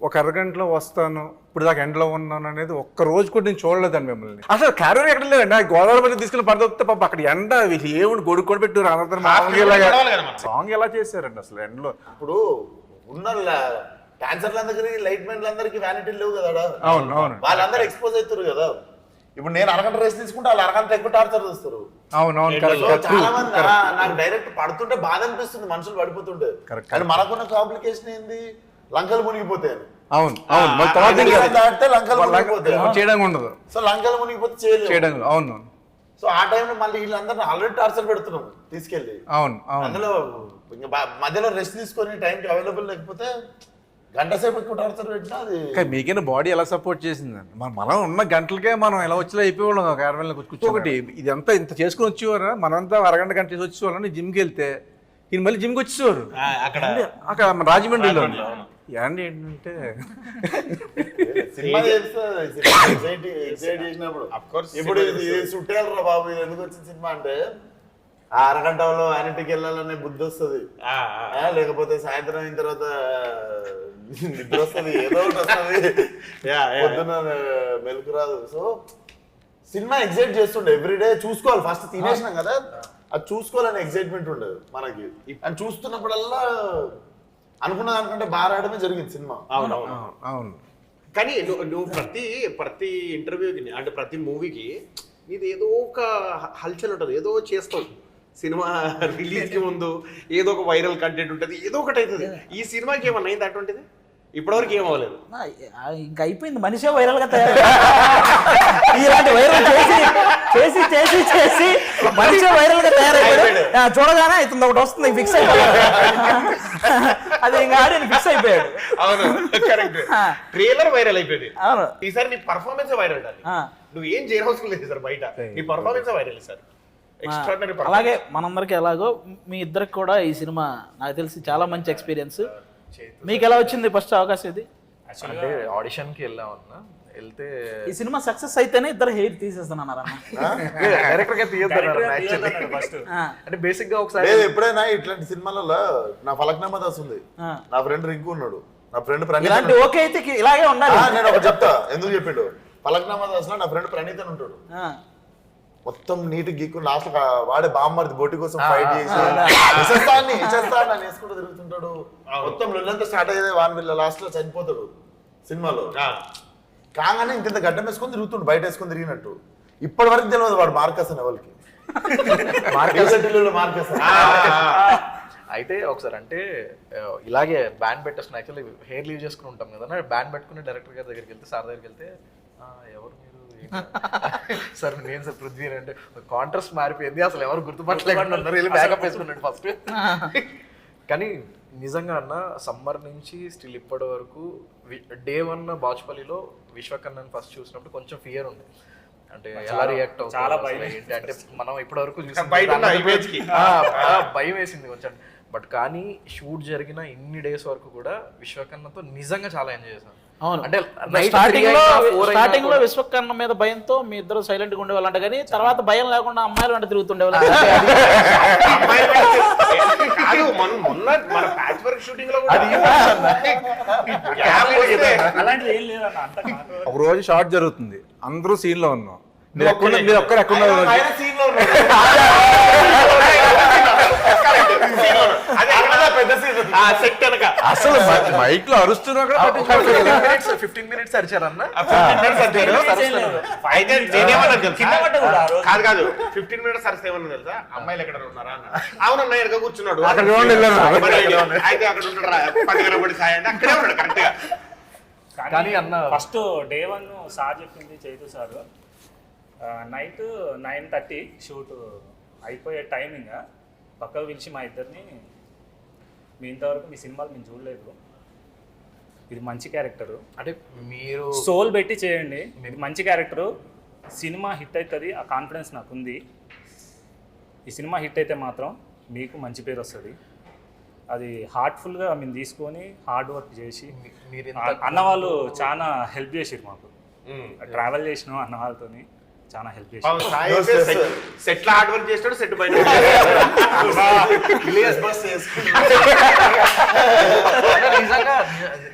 Speaker 4: ఒక అరగంటలో వస్తాను, ఇప్పుడు దాకా ఎండలో ఉన్నాను అనేది ఒక్క రోజు కూడా నేను చూడలేదండి మిమ్మల్ని. అసలు క్యారీ ఎక్కడ లేదండి. గోదావరి తీసుకుని పడదొస్తే పాప అక్కడ ఎండ వీళ్ళు ఏముంది గొడుగు కూడా పెట్టారు. అందరూ సాంగ్ ఎలా చేశారండి అసలు ఎండలో.
Speaker 2: ఇప్పుడు ఉన్న డాన్సర్లందరికీ లైట్ మెన్లు అందరికీ వ్యానిటీ లేవు కదా.
Speaker 4: అవును అవును,
Speaker 2: వాళ్ళందరూ ఎక్స్పోజ్ అవుతారు కదా. ఇప్పుడు నేను అరగంట రేస్ తీసుకుంటే వాళ్ళు అరగంట ఎక్కువ టార్చర్ చేస్తారు.
Speaker 4: అవునవును,
Speaker 2: చాలా మంది నాకు డైరెక్ట్ పడుతుంటే బాధ అనిపిస్తుంది, మనుషులు పడిపోతుంటే. కానీ మనకున్న కాంప్లికేషన్ ఏంది, లంకలు మునిగిపోతాయి.
Speaker 4: అవును అవును,
Speaker 2: దాటితే లంకలు మునిగిపోతాయి,
Speaker 4: చేయడం ఉండదు.
Speaker 2: సో లంకలు మునిగిపోతే చేయడం.
Speaker 4: అవును.
Speaker 2: సో సో ఆ టైంలో మళ్ళీ వీళ్ళందరినీ ఆల్రెడీ టార్చర్ పెడుతున్నాం తీసుకెళ్ళి.
Speaker 4: అవును అవును
Speaker 2: అందులో ఇంకా మధ్యలో రెస్ట్ తీసుకొని టైంకి అవైలబుల్ లేకపోతే గంట సేపు ఎక్కువ టార్చర్ పెట్టినా అది
Speaker 4: కానీ మీకైనా బాడీ ఎలా సపోర్ట్ చేసిందండి మనం ఉన్న గంటలకే మనం ఎలా వచ్చేలా అయిపోయేవాళ్ళం ఒక 60 వేల కూర్చో. ఒకటి ఇదంతా ఇంత చేసుకుని వచ్చేవారా మనంతా అరగంట గంట చేసి వచ్చేవాళ్ళని జిమ్కి వెళ్తే ఈయన మళ్ళీ జిమ్కి వచ్చేవారు అక్కడ మన రాజమండ్రిలో ఏంటి ఏంటంటే
Speaker 2: సినిమా ఎగ్జైట్ చేసినప్పుడు ఇప్పుడు ఇది చుట్టాలరా బాబు ఇది ఎందుకు వచ్చిన సినిమా అంటే ఆ అరగంటలో యానిటీకి వెళ్ళాలనే బుద్ధి వస్తుంది, లేకపోతే సాయంత్రం అయిన తర్వాత నిద్ర వస్తుంది, ఏదో ఒకటి వస్తుంది, పొద్దున మెలకు రాదు. సో సినిమా ఎగ్జైట్ చేస్తుండే ఎవ్రీడే చూసుకోవాలి. ఫస్ట్ తినేసినాం కదా అది చూసుకోవాలని ఎగ్జైట్మెంట్ ఉండదు మనకి. అని చూస్తున్నప్పుడల్లా అనుకున్న దానికంటే బాగా రావడమే జరిగింది సినిమా.
Speaker 3: అవునవును
Speaker 4: అవును.
Speaker 3: కానీ నువ్వు ప్రతి ఇంటర్వ్యూకి అంటే ప్రతి మూవీకి నీది ఏదో ఒక హల్చల్ ఉంటుంది, ఏదో చేస్తావు. సినిమా రిలీజ్కి ముందు ఏదో ఒక వైరల్ కంటెంట్ ఉంటుంది, ఏదో ఒకటి అవుతుంది. ఈ సినిమాకి ఏమన్నా అయింది అటువంటిది? ఇప్పటివరకు ఏం అవ్వలేదు.
Speaker 1: ఇంకా అయిపోయింది, మనిషే వైరల్ గా తయారు. ఇలాంటి వైరల్ చేసి చేసి చేసి మనిషే వైరల్ గా తయారైపోయాడు. చూడగానే అవుతుంది ఒకటి వస్తుంది ఫిక్స్ అయిపోయాడు. అది ఇంకా ఆడి ఫిక్స్ అయిపోయాడు.
Speaker 3: అవును కరెక్ట్. ట్రైలర్ వైరల్ అయిపోయింది.
Speaker 1: అవును.
Speaker 3: ఈసారి నీ పర్ఫార్మెన్స్ వైరల్ ఉండాలి. నువ్వు ఏం చేయవలసిన లేదు సార్, బయట నీ పర్ఫార్మెన్స్ వైరల్ సార్.
Speaker 1: అలాగే మనందరికి ఎలాగో మీ ఇద్దరికి కూడా ఈ సినిమా నాకు తెలిసి చాలా మంచి ఎక్స్పీరియన్స్. మీకు ఎలా వచ్చింది ఫస్ట్ అవకాశం ఇది?
Speaker 5: అంటే ఆడిషన్ కి వెళ్తే
Speaker 1: ఈ సినిమా సక్సెస్ అయితేనే ఇద్దరు హెయిర్ తీసేస్తున్నాను
Speaker 5: డైరెక్టర్ గా తీయొద్దన్నారు ఫస్ట్. అంటే బేసిక్ గా ఒకసారి
Speaker 2: ఎప్పుడైనా ఇట్లాంటి సినిమాలలో నా ఫలక్నామా దాస్ ఉంది, నా ఫ్రెండ్ రింకు ఉన్నాడు, నా ఫ్రెండ్ ప్రణీత్.
Speaker 1: ఇలాంటి ఓకే అయితే ఇలాగే ఉండాలి.
Speaker 2: నేను ఒకటి చెప్తా ఎందుకు చెప్పిండు. ఫలక్నామా దాస్ లో నా ఫ్రెండ్ ప్రణీత్ అని ఉంటాడు, మొత్తం నీట్ గీక్కు లాస్ట్ వాడే బామ్మర్ది బోటి కోసం ఫైట్ చేసి ఇచ్చేస్తాన్ని వేసుకుంటూ తిరుగుతుంటాడు. మొత్తం లొల్లంతా స్టార్ట్ అయ్యేది వాన్ వీళ్ళ లాస్ట్ లో చనిపోతాడు సినిమాలో. కాగానే ఇంత గడ్డం వేసుకొని తిరుగుతుండు, బయట వేసుకొని తిరిగినట్టు. ఇప్పటి వరకు తెలియదు వాడు మార్కస్ అని ఎవరికి. మార్కస్
Speaker 5: అయితే ఒకసారి అంటే ఇలాగే బ్యాండ్ పెట్టేసుకుని యాక్చువల్లీ హెయిర్ లీవ్ చేసుకుని ఉంటాం కదా, బ్యాండ్ పెట్టుకుని డైరెక్టర్ గారి దగ్గరికి వెళ్తే సార్ దగ్గరికి వెళ్తే ఎవరు మీరు సార్ నేను సార్ పృథ్వీ అంటే కాంట్రాస్ట్ మారిపోయింది, అసలు ఎవరు గుర్తుపట్టలేకుండా ఉన్నారు, వెళ్ళి బ్యాకప్ వేసుకున్నాడు ఫస్ట్. కానీ నిజంగా అన్న సమ్మర్ నుంచి స్టిల్ ఇప్పటి వరకు డే 1 బాచుపల్లిలో విశ్వకన్నని ఫస్ట్ చూసినప్పుడు కొంచెం ఫియర్ ఉంది. అంటే ఎలా రియాక్ట్ అవుతుంది ఏంటి అంటే మనం ఇప్పటి వరకు భయం వేసింది కొంచెం. బట్ కానీ షూట్ జరిగిన ఇన్ని డేస్ వరకు కూడా విశ్వకన్నతో నిజంగా చాలా ఎంజాయ్ చేశాను.
Speaker 1: అంటే స్టార్టింగ్ లో విశ్వకర్ణ మీద భయంతో మీ ఇద్దరు సైలెంట్ గా ఉండేవాళ్ళంట, కానీ తర్వాత భయం లేకుండా అమ్మాయిలు అంటే తిరుగుతుండేవాళ్ళు.
Speaker 4: ఒక రోజు షార్ట్ జరుగుతుంది, అందరూ సీన్ లో ఉన్నాం, మీరు ఒక్కరు ఎక్కడ అసలు మైక్ లో అరుస్తున్నా
Speaker 5: 15 minutes అరిచారన్న.
Speaker 3: కాదు 15 minutes అరిస్తే ఏమన్నా తెలుసా, అమ్మాయిలు ఎక్కడ ఉన్నారా అన్న. అవునన్నా ఎక్కడ కూర్చున్నాడు, అయితే అక్కడ ఉంటాడు పట్టుకరబడి సాయండి అక్కడే ఉన్నాడు కరెక్ట్ గా.
Speaker 5: కానీ అన్న
Speaker 6: ఫస్ట్ డే 1 సార్ చెప్పింది చైతు సార్, నైట్ 9:30 షూట్ అయిపోయే టైమింగ్ పక్కకు పిలిచి మా ఇద్దరిని, మీ ఇంతవరకు మీ సినిమాలు మేము చూడలేదు, ఇది మంచి క్యారెక్టరు
Speaker 5: అంటే మీరు
Speaker 6: సోల్ పెట్టి చేయండి, ఇది మంచి క్యారెక్టరు, సినిమా హిట్ అవుతుంది, ఆ కాన్ఫిడెన్స్ నాకు ఉంది. ఈ సినిమా హిట్ అయితే మాత్రం మీకు మంచి పేరు వస్తుంది. అది హార్ట్ఫుల్గా మేము తీసుకొని హార్డ్ వర్క్ చేసి అన్నవాళ్ళు చాలా హెల్ప్ చేసారు మాకు. ట్రావెల్ చేసినాం అన్న వాళ్ళతోని, చాలా హెల్ప్ చేసారు.
Speaker 3: సెట్ హార్డ్ వర్క్ చేస్తాడు, సెట్ బయట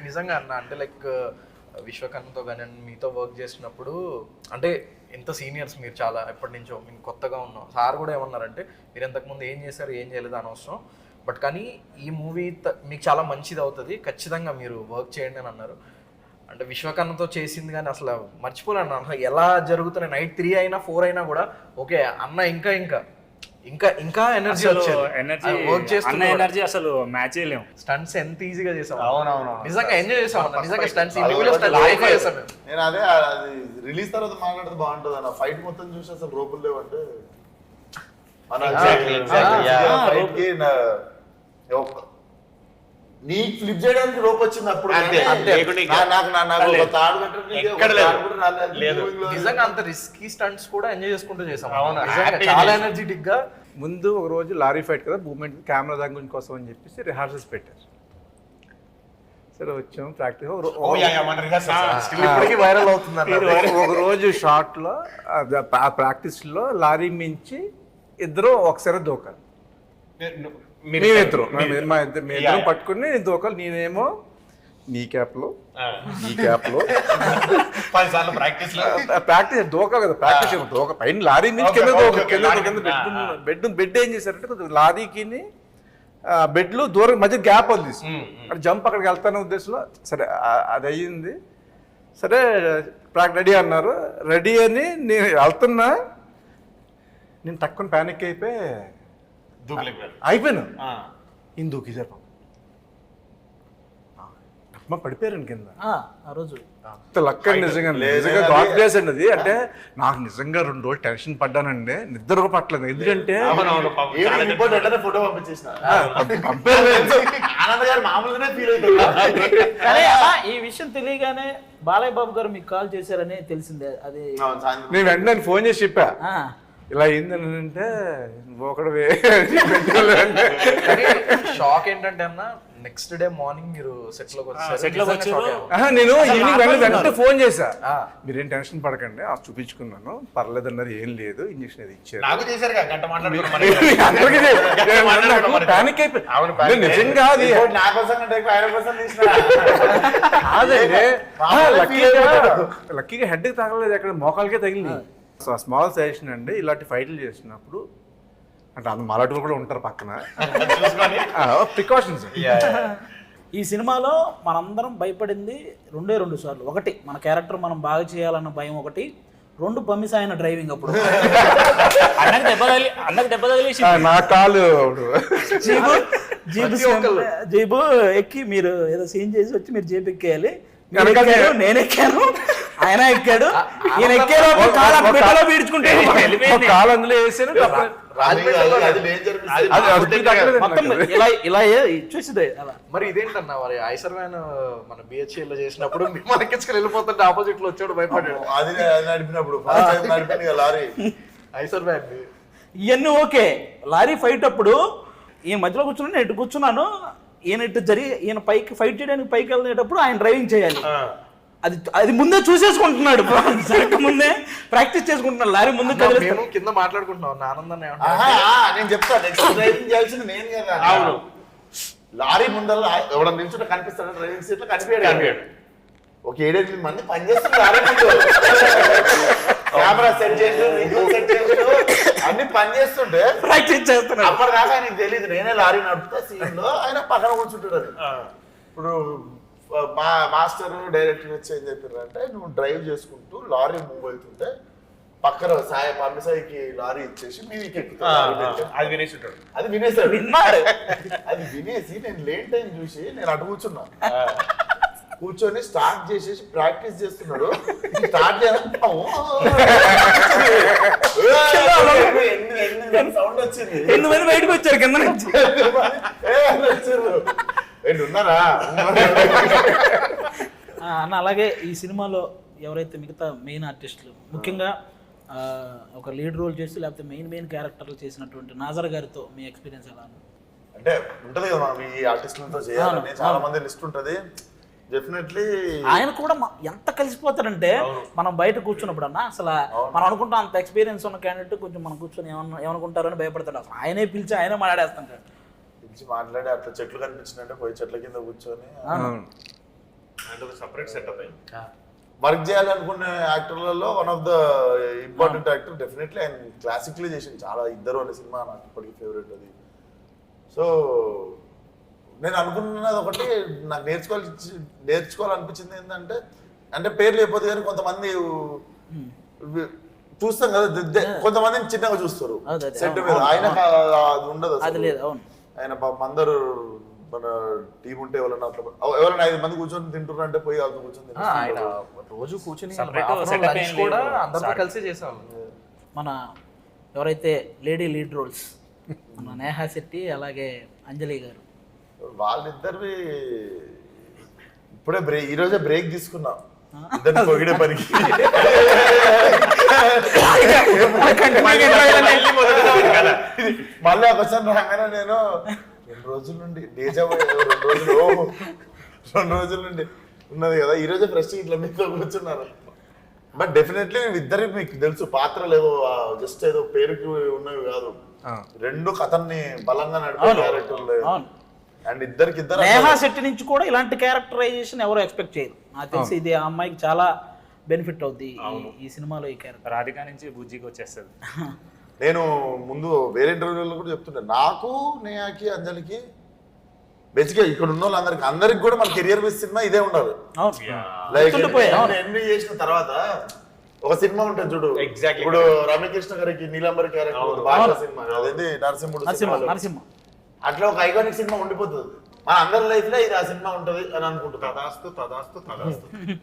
Speaker 5: నిజంగా అన్న. అంటే లైక్ విశ్వకర్ణతో కానీ మీతో వర్క్ చేసినప్పుడు అంటే ఎంత సీనియర్స్ మీరు, చాలా ఎప్పటి నుంచో మేము కొత్తగా ఉన్నాం. సార్ కూడా ఏమన్నారంటే మీరు ఇంతకుముందు ఏం చేశారు ఏం చేయలేదు అనవసరం, బట్ కానీ ఈ మూవీ మీకు చాలా మంచిది అవుతుంది, ఖచ్చితంగా మీరు వర్క్ చేయండి అని అన్నారు. అంటే విశ్వకర్ణతో చేసింది కానీ అసలు మర్చిపోలేను అసలు. ఎలా జరుగుతున్నాయి నైట్ 3 అయినా 4 అయినా కూడా ఓకే అన్న ఇంకా ఇంకా ఇంకా ఇంకా ఎనర్జీ వర్క్ చేస్తున్న
Speaker 6: ఎనర్జీ అసలు మ్యాచ్ చేయలేము.
Speaker 5: స్టంట్స్ ఎంత ఈజీగా చేసాం,
Speaker 2: అవునవును
Speaker 5: నిజంగా ఎంజాయ్ చేసాం నిజంగా. స్టంట్స్
Speaker 2: నేను అదే రిలీజ్ తర్వాత మాట్లాడితే బాగుంటుంది అన్న. ఫైట్ మొత్తం చూసి అసలు రోపులు లేవంటే
Speaker 3: Exactly, yeah.
Speaker 2: ఫైట్ కి నీకు ఫ్లిప్ చేయడానికి రోప్ వచ్చింది అప్పుడు
Speaker 3: అంతే,
Speaker 2: కానీ
Speaker 3: లేకుంటే ఇంకా-
Speaker 2: నాకు ఒక
Speaker 3: లేదు.
Speaker 2: తాడు కట్టడానికి ఒక
Speaker 3: ఎక్కడ లేదు.
Speaker 2: తాడు కూడా రాలేదు.
Speaker 3: లేదు.
Speaker 2: Moving లో-
Speaker 5: నిజంగా అంత రిస్కీ స్టంట్స్ కూడా ఎంజాయ్ చేసుకుంటూ చేసాం
Speaker 3: అవును,
Speaker 5: నిజంగా
Speaker 3: happy
Speaker 5: చాలా
Speaker 3: చేసాం.
Speaker 5: ఎనర్జెటిక్ గా.
Speaker 4: ముందు ఒక రోజు లారీ ఫైట్ కదా, మూమెంట్ కెమెరా దాని కోసం అని చెప్పేసి రిహార్సల్స్ పెట్టారు. సరే వచ్చాం ప్రాక్టీస్.
Speaker 3: Oh, yeah, yeah, మన rehearsal.
Speaker 5: Still ఇప్పటికీ వైరల్ అవుతుంది అన్నది.
Speaker 4: ఒక రోజు షార్ట్ లో ఆ ప్రాక్టీస్ లో లారీ మించి ఇద్దరు ఒకసారి దూకాలి. మేమిద్దరం
Speaker 3: Yeah.
Speaker 4: పట్టుకుని దూకాలి. నేనేమో నీ క్యాప్ లో
Speaker 3: Ah.
Speaker 4: ఈ క్యాప్ లో
Speaker 3: 10 సార్లు ప్రాక్టీస్ లో
Speaker 4: ప్రాక్టీస్ దూకాలి కదా, ప్రాక్టీస్ దూక పైన లారీ నుంచి కింద
Speaker 3: Okay,
Speaker 4: దూక
Speaker 3: okay,
Speaker 4: కింద
Speaker 3: లారీ
Speaker 4: కింద
Speaker 3: కింద.
Speaker 4: బెడ్ ఏం చేశారంటే కొంచెం లారీకి బెడ్లు దూరం మధ్య గ్యాప్ వదిలేసి అక్కడ జంప్ అక్కడికి వెళ్తానే ఉద్దేశంలో సరే అది అయ్యింది. సరే రెడీ అన్నారు. రెడీ అని నేను వెళ్తున్నా, నేను తక్కువ ప్యానిక్ అయిపోయాను. ఈయన దూకేశారు, అమ్మ పడిపోయారండి కింద.
Speaker 1: ఆ రోజు
Speaker 4: లక్ అండి, నిజంగా
Speaker 2: లేదు,
Speaker 4: నిజంగా
Speaker 2: అది-
Speaker 4: గాడ్ బ్లెస్ అండి అది. అంటే నాకు నిజంగా 2 రోజులు టెన్షన్ పడ్డానండి, నిద్ర కూడా పట్టలేదు. ఎందుకంటే
Speaker 2: ఏమి రిపోర్ట్ వెంటనే ఫోటో పంపించేసిన
Speaker 4: పంపేయలేదు.
Speaker 2: ఆనంద్ గారు మామూలుగానే ఫీల్ అవుతారు.
Speaker 1: కానీ ఈ విషయం తెలియగానే బాలయ్య బాబు గారు మీకు కాల్ చేశారని తెలిసిందే. అది
Speaker 4: నేను వెంటనే ఫోన్ చేసి చెప్పా,
Speaker 1: ఆ,
Speaker 4: ఇలా అయిందని అంటే ఒకడు
Speaker 5: షాక్ ఏంటంటే అన్న, నెక్స్ట్ డే మార్నింగ్ మీరు సెట్ లోకి వచ్చారు.
Speaker 6: set లోకి వచ్చారు.
Speaker 4: నేను ఈవినింగ్ వెంటనే ఫోన్ చేశా, మీరేం టెన్షన్ పడకండి, ఆ చూపించుకున్నాను, పర్లేదు అన్నారు, ఏం లేదు, ఇంజక్షన్ అది ఇచ్చారు.
Speaker 3: నాకు చేశారు గంట మాట్లాడుకున్నాం
Speaker 4: ప్యానిక్ అయిపోయి నిజంగా అది
Speaker 2: రిపోర్ట్ నా కోసం కంటే ఎక్కువ ఆయన కోసం తీసిన
Speaker 4: కాదండి.
Speaker 2: మామూలుగా feel అయిపోతాడు.
Speaker 4: లక్కీగా హెడ్ కి తగలేదు, అక్కడ మోకాలకే తగిలింది. స్మాల్ సజెషన్ అండి, ఇలాంటి ఫైట్లు చేసినప్పుడు అంటే అంత మలాటూరు కూడా ఉంటారు పక్కన, ప్రికాషన్స్.
Speaker 1: ఈ సినిమాలో మనందరం భయపడింది 2 సార్లు. ఒకటి మన క్యారెక్టర్ మనం బాగా చేయాలన్న భయం, ఒకటి 2 పమ్మిస్ ఆయన డ్రైవింగ్ అప్పుడు
Speaker 6: అన్నకు దెబ్బ తగిలేసి
Speaker 4: నా కాలు
Speaker 1: జీబు ఎక్కి మీరు ఏదో సీన్ చేసి వచ్చి మీరు జీప్ ఎక్కేయాలి. మీరు ఎక్కారు, నేను ఎక్కాను, ఆయన ఎక్కాడు, ఈయన ఎక్కారు, పీడ్చుకుంటే
Speaker 4: కాలు అందులో వేసాను.
Speaker 2: అది danger miss.
Speaker 1: మొత్తం ఇలా చూసిదే అలా.
Speaker 5: మరి ఇదేంటన్నా, మరి ఐసర్ వ్యాన్ మన బిహెచ్ఎల్ లో చేసినప్పుడు మనకి వెళ్ళిపోతుంటే ఆపోజిట్ లో వచ్చాడు, భయపడ్డాడు.
Speaker 2: అది నడిపినప్పుడు first time నడిపాను ఇక లారీ
Speaker 5: ఐసర్ వ్యాన్
Speaker 1: ఇవన్నీ ఓకే. లారీ ఫైట్ అప్పుడు ఈయన మధ్యలో కూర్చున్నాను, నేను ఇటు కూర్చున్నాను, ఈయన ఇటు ఈయన పైకి ఫైట్ చేయడానికి పైకి వెళ్ళేటప్పుడు ఆయన డ్రైవింగ్ చేయాలి. అది ముందే చూసేసుకుంటున్నాడు, జరగక ముందే ప్రాక్టీస్ చేసుకుంటున్నాడు. లారీ ముందు
Speaker 5: మేము కింద మాట్లాడుకుంటున్నాం ఆనందాన్ని.
Speaker 2: నేను చెప్తా నెక్స్ట్ డ్రైవింగ్ చేయాల్సింది నేను కదా. అవును, లారీ ముందర ఎవడ నిల్చుంటే కనిపిస్తాడు, డ్రైవింగ్ సీట్ లో కనిపించాడు. ఒక 7-8 మంది పనిచేస్తున్నారు లారీ ముందు, కెమెరా సెట్ చేసి అన్ని పని చేస్తుంటే
Speaker 1: ప్రాక్టీస్ చేస్తున్నాడు.
Speaker 2: అప్పటిదాకా ఆయనకు తెలియదు నేనే లారీ నడుపుతా సీన్ లో, ఆయన పక్కన కూర్చుంటాడు. అది ఇప్పుడు మా మాస్టర్ డైరెక్టర్ వచ్చి ఏం చెప్పారంటే, నువ్వు డ్రైవ్ చేసుకుంటూ లారీ మూవ్ అవుతుంటే పక్కన పంపిసాయికి లారీ ఇచ్చేసి మీదికి ఎక్కుతాడు.
Speaker 3: అది వినేసి ఉంటాడు.
Speaker 2: అది వినేసాడు.
Speaker 1: విన్నాడు.
Speaker 2: అది వినేసి నేను లేట్ టైం చూసి నేను అటు కూర్చున్నా, కూర్చొని స్టార్ట్ చేసేసి ప్రాక్టీస్ చేస్తున్నాడు. స్టార్ట్ సౌండ్ వచ్చింది,
Speaker 1: 8 మంది బయటకు వచ్చారు కింద నుంచి.
Speaker 2: ఉన్నారా
Speaker 1: అన్న, అలాగే ఈ సినిమాలో ఎవరైతే మిగతా మెయిన్ ఆర్టిస్టులు, ముఖ్యంగా ఒక లీడ్ రోల్ చేసి లేకపోతే మెయిన్ క్యారెక్టర్లు చేసినటువంటి నాజర్ గారితో మీ ఎక్స్పీరియన్స్ ఎలా ఉంది?
Speaker 2: అంటే ఉంటది కదా మనం ఈ ఆర్టిస్టులతో చేయాలని చాలా మంది లిస్ట్ ఉంటది. డెఫినెట్లీ
Speaker 1: ఆయన కూడా ఎంత కలిసిపోతాడంటే, మనం బయట కూర్చున్నప్పుడు అన్న అసలు మనం అనుకుంటాం అంత ఎక్స్పీరియన్స్ ఉన్న క్యాండిడేట్ కొంచెం మనం కూర్చొని ఏమనుకుంటారని భయపడతాడు. అసలు ఆయనే పిలిచి ఆయనే మాట్లాడేస్తుంటాడు.
Speaker 2: పిలిచి మాట్లాడి అట్లా చెట్లు కనిపించినట్టే పోయి చెట్ల కింద కూర్చొని
Speaker 3: అంటే ఒక సపరేట్ సెటప్ అయింది.
Speaker 2: వర్క్ చేయాలనుకునే యాక్టర్లలో one of the important actor. Definitely ఆయన క్లాసిక్లీ చేసింది చాలా. ఇద్దరు అనే సినిమా నాకు ఇప్పటికీ ఫేవరెట్ అది. సో నేను అనుకున్నది ఒకటి, నాకు నేర్చుకోవాలనిపించింది ఏంటంటే, అంటే పేర్లు లేకపోతే కానీ కొంతమంది చూస్తాం కదా, కొంతమందిని చిన్నగా చూస్తారు సెట్ మీద. ఆయన అది ఉండదు అసలు. ఆయన అందరూ మన టీం ఉంటే ఎవరైనా 5 మంది కూర్చొని తింటున్నారు అంటే పోయి వాళ్ళతో కూర్చొని
Speaker 5: ఆయన రోజు కూర్చొని
Speaker 6: Separate setup ఏం
Speaker 5: కూడా
Speaker 6: లేదు.
Speaker 5: అందరితో కలిసి చేసేవాళ్ళు.
Speaker 1: మన ఎవరైతే లేడీ లీడ్ రోల్స్ మన నేహా శెట్టి అలాగే అంజలి గారు.
Speaker 2: వాళ్ళిద్దరివి ఇప్పుడే బ్రేక్, ఈరోజే బ్రేక్ తీసుకున్నాం ఇద్దరిని పొగిడే పనికి. మళ్ళీ ఒకసారి రాగానే నేను 2 రోజుల నుండి రెండు రోజుల నుండి ఉన్నది కదా, ఈ రోజే ఫ్రెష్ ఇట్లా మీతో కూర్చున్నారు. బట్ డెఫినెట్లీ ఇద్దరి మీకు తెలుసు పాత్రలు ఏదో జస్ట్ ఏదో పేరుకి ఉన్నవి కాదు, రెండు కథల్ని బలంగా నడిపే క్యారెక్టర్లు. అండ్ ఇద్దరికిద్దరు
Speaker 1: నేహా శెట్టి నుంచి కూడా ఇలాంటి క్యారెక్టరైజేషన్ ఎవరు ఎక్స్పెక్ట్ చేయరు. నాకు తెలిసి ఇది ఆ అమ్మాయికి చాలా బెనిఫిట్ అవుద్ది ఈ సినిమాలో ఈ క్యారెక్టర్.
Speaker 6: రాధిక నుంచి బుజ్జికి వచ్చేస్తుంది.
Speaker 2: నేను ముందు వేరే ఇంటర్వ్యూలో కూడా చెప్తుంటే, నాకు నేహాకి అంజలికి బేసిక్గా ఇక్కడ ఉన్న వాళ్ళందరికి కూడా మన కెరియర్ బేస్ సినిమా ఇదే ఉండాలి. లైక్ ఎంట్రీ చేసిన తర్వాత ఒక సినిమా ఉంటుంది చూడు,
Speaker 3: Exactly.
Speaker 2: ఇప్పుడు రమ్యకృష్ణ గారికి నీలంబరి క్యారెక్టర్ బాగా సినిమా అదేంటి నరసింహ, అట్లా ఒక ఐకానిక్ సినిమా ఉండిపోతుంది మన అందరి లైఫ్ లో. ఇది ఆ సినిమా ఉంటది అని అనుకుంటున్నాను.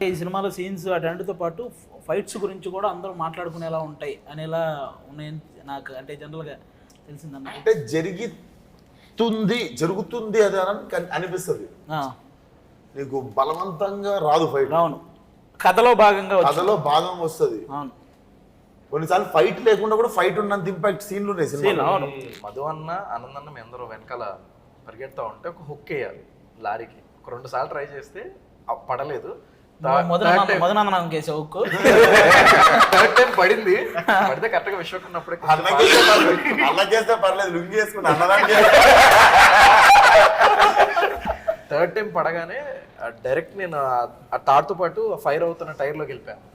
Speaker 1: ఈ సినిమాలో సీన్స్ అటన్నిటితో పాటు ఫైట్స్ గురించి కూడా అందరూ మాట్లాడుకునేలా ఉంటాయి అనేలా ఉన్నాయని నాకు అంటే జనరల్గా తెలిసిందన్న.
Speaker 2: అంటే జరుగుతుంది అది అని అనిపిస్తుంది నీకు, బలవంతంగా రాదు ఫైట్.
Speaker 1: అవును, కథలో భాగంగా
Speaker 2: వస్తుంది.
Speaker 1: అవును,
Speaker 2: కొన్నిసార్లు ఫైట్ లేకుండా కూడా ఫైట్ ఉన్నంత ఇంపాక్ట్ సీన్లు ఉన్నాయి సినిమా.
Speaker 1: అవును.
Speaker 5: మధు అన్న ఆనందన్న మీ అందరూ వెనకాల పరిగెడతా ఉంటే ఒక హుక్ వేయాలి లారీకి. ఒక 2 సార్లు ట్రై చేస్తే పడలేదు.
Speaker 1: మధునందనం కేసు హుక్
Speaker 5: థర్డ్ టైం పడింది. పడితే కరెక్ట్ గా విశ్వకున్నప్పుడే
Speaker 2: అన్నకేస్తే పర్లేదు, లుంగి వేసుకుని అన్నదానికి.
Speaker 5: థర్డ్ టైం పడగానే డైరెక్ట్ నేను ఆ తాడుతో పాటు ఫైర్ అవుతున్న టైర్ లోకి వెళ్ళిపోయాను.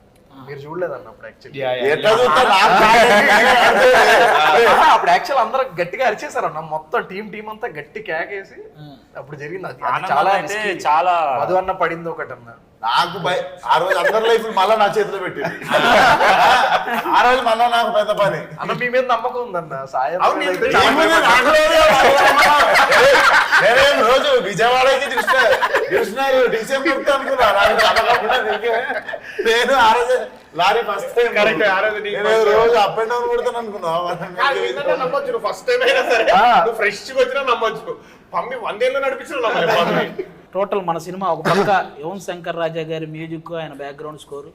Speaker 5: మీరు చూడలేదన్న అప్పుడు అప్పుడు యాక్చువల్ అందరూ గట్టిగా అరిచేసారు అన్న, మొత్తం టీం అంతా గట్టి కేకేసి అప్పుడు జరిగింది. అది
Speaker 6: చాలా
Speaker 5: మధు అన్న పడింది ఒకటి అన్న.
Speaker 2: నాకు ఆ రోజు అందరి లైఫ్ మళ్ళా నా చేతిలో పెట్టింది. ఆ రోజు మళ్ళా నాకు పెద్ద పని.
Speaker 5: అన్న మీ మీద నమ్మకం ఉందన్న. సాయం
Speaker 2: రోజు విజయవాడకి చూసినారు డిసెంబర్ నేను ఆ రోజు లారీ ఫస్ట్ టైం రోజు అప్ అండ్ డౌన్ కొడతాను అనుకున్నా.
Speaker 3: నమ్మొచ్చు, ఫస్ట్ టైం అయినా సరే ఫ్రెష్ గా వచ్చినా నమ్మొచ్చు. పంపి 100 ఏళ్ళు నడిపించిన
Speaker 1: టోటల్ మన సినిమా ఒక పక్క యువన్ శంకర్ రాజా గారి మ్యూజిక్, ఆయన బ్యాక్గ్రౌండ్ స్కోరు,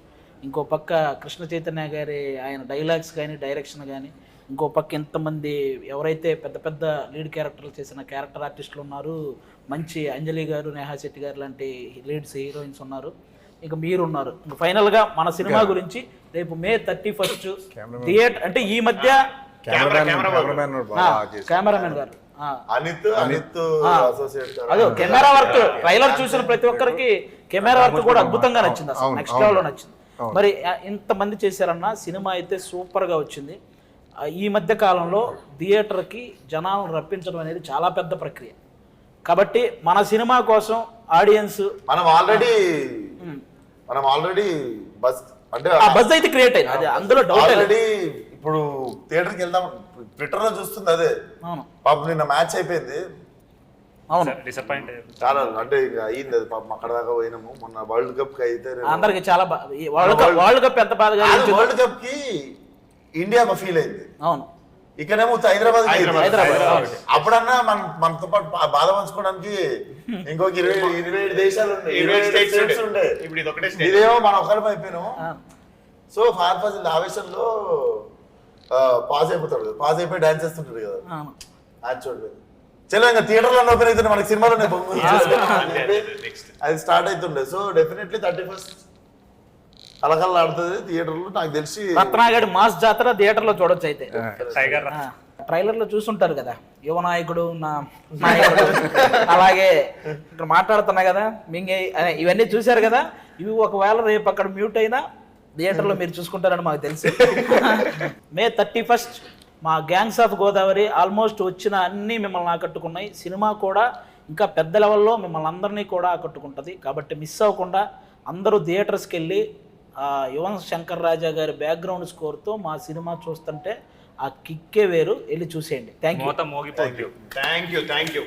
Speaker 1: ఇంకో పక్క కృష్ణ చైతన్య గారి ఆయన డైలాగ్స్ కానీ డైరెక్షన్ కానీ, ఇంకో పక్క ఎంతమంది ఎవరైతే పెద్ద పెద్ద లీడ్ క్యారెక్టర్లు చేసిన క్యారెక్టర్ ఆర్టిస్టులు ఉన్నారు, మంచి అంజలి గారు, నేహా శెట్టి గారు లాంటి లీడ్స్ హీరోయిన్స్ ఉన్నారు, ఇక మీరున్నారు. ఇంక ఫైనల్గా మన సినిమా గురించి రేపు May 31 థియేటర్ అంటే ఈ మధ్య కెమెరామెన్ గారు అదే కెమెరా వర్క్ ట్రైలర్ చూసిన ప్రతి ఒక్కరికి కెమెరా వర్క్ కూడా అద్భుతంగా నచ్చింది, అసలు నెక్స్ట్ లెవెల్లో నచ్చింది. మరి ఇంతమంది చేశారన్న సినిమా అయితే సూపర్గా వచ్చింది. ఈ మధ్య కాలంలో థియేటర్కి జనాలను రప్పించడం అనేది చాలా పెద్ద ప్రక్రియ. కాబట్టి మన సినిమా కోసం ఆడియన్స్
Speaker 2: మనం ఆల్రెడీ బస్ అంటే
Speaker 1: బస్ అయితే క్రియేట్ అయింది, అది అందులో డౌట్
Speaker 2: ఆల్రెడీ. ఇప్పుడు థియేటర్కి వెళ్దాం ట్విట్టర్ లో చూస్తుంది అదే. పాపం నిన్న మ్యాచ్ అయిపోయింది,
Speaker 1: అవును
Speaker 6: డిసప్పాయింట్
Speaker 2: చాలా అంటే అయింది అది. పాపం అక్కడ దాకా పోయినాము. మొన్న వరల్డ్ కప్ కి అయితే
Speaker 1: అందరికి చాలా వరల్డ్ కప్ ఎంత బాధగా
Speaker 2: వరల్డ్ కప్ కి ఇండియా ఫీల్ అయింది.
Speaker 1: అవును,
Speaker 2: ఇక్కడేమో హైదరాబాద్. అప్పుడన్నా మనతో పాటు బాధ పంచుకోవడానికి ఇంకొక 27 దేశాలు ఉండే. ఇదేమో మనం ఒకరి అయిపోయినాము. సో ఫార్ఫాజ్ ఆవేశంలో పాజ్ అయిపోయి డాన్స్ చేస్తుంటాడు కదా, అది చూడలేదు. చలో ఇంకా థియేటర్లో ఓపెన్ అవుతుండే మనకి సినిమాలోనే అది స్టార్ట్ అవుతుండే. సో డెఫినెట్లీ 31 కలకల్లా ఆడుతుంది థియేటర్లో. నాకు తెలిసి
Speaker 1: రత్నాగడి మాస్ జాతర థియేటర్లో చూడొచ్చు. అయితే
Speaker 6: టైగర్
Speaker 1: ట్రైలర్లో చూసుంటారు కదా, యువ నాయకుడు నా నాయకుడు అలాగే ఇక్కడ మాట్లాడుతున్నా కదా మింగే ఇవన్నీ చూశారు కదా. ఇవి ఒకవేళ రేపు అక్కడ మ్యూట్ అయినా థియేటర్లో మీరు చూసుకుంటారని మాకు తెలుసు. May 31 మా గ్యాంగ్స్ ఆఫ్ గోదావరి ఆల్మోస్ట్ వచ్చిన అన్నీ మిమ్మల్ని ఆకట్టుకున్నాయి. సినిమా కూడా ఇంకా పెద్ద లెవెల్లో మిమ్మల్ని అందరినీ కూడా ఆకట్టుకుంటుంది. కాబట్టి మిస్ అవ్వకుండా అందరూ థియేటర్స్కి వెళ్ళి యువన్ శంకర్ రాజా గారి బ్యాక్గ్రౌండ్ స్కోర్తో మా సినిమా చూస్తుంటే ఆ కిక్కే వేరు, వెళ్ళి చూసేయండి. Thank you.
Speaker 3: Thank you.